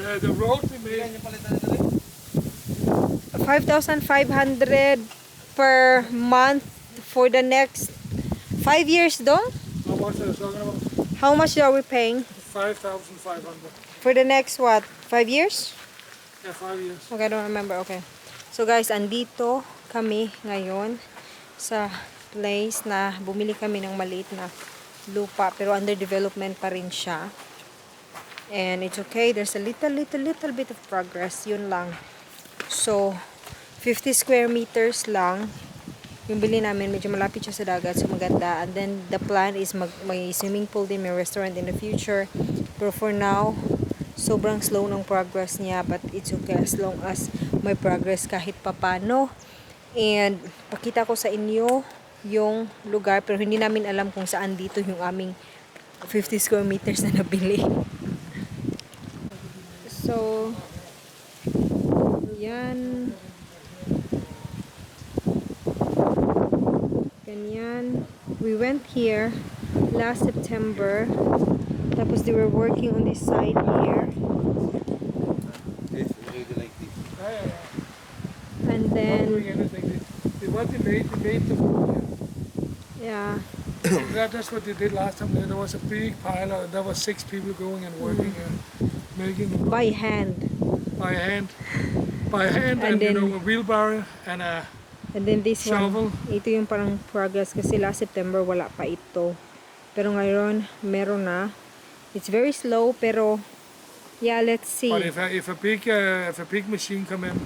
The road we made. 5,500 per month for the next 5 years, though? How much are you talking about? How much are we paying? 5,500. For the next what? 5 years? Yeah, 5 years. Okay, I don't remember. Okay. So guys, andito kami ngayon sa place na bumili kami ng maliit na lupa pero under development pa rin siya. And it's okay. There's a little bit of progress. Yun lang. So, 50 square meters lang. Yung bili namin, medyo malapit siya sa dagat. So, maganda. And then, the plan is may swimming pool din, may restaurant in the future. Pero for now, sobrang slow ng progress niya. But it's okay as long as may progress kahit papano. And, pakita ko sa inyo yung lugar. Pero hindi namin alam kung saan dito yung aming 50 square meters na nabili. So, yan. Ganyan. We went here last September. Tapos they were working on this side here. And then, What they made the road. yeah. That's what they did last time. There was a big pile. There was 6 people going and working and making By hand. by hand, and then, you know, a wheelbarrow and a And then this shovel. one, ito yung parang progress kasi last September wala pa ito. Pero ngayon, meron na. It's very slow pero yeah, let's see. But if a big machine come in,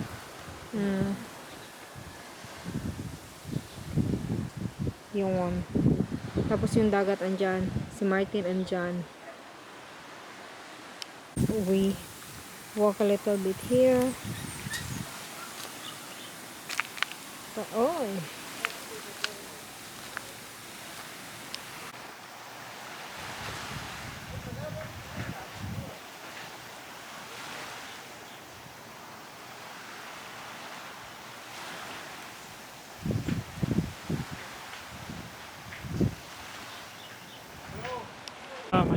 Yung tapos yung dagat andyan, si Martin andyan. We walk a little bit here. Oh.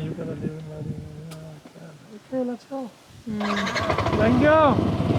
you gotta live in Latin. Okay, let's go. Then go.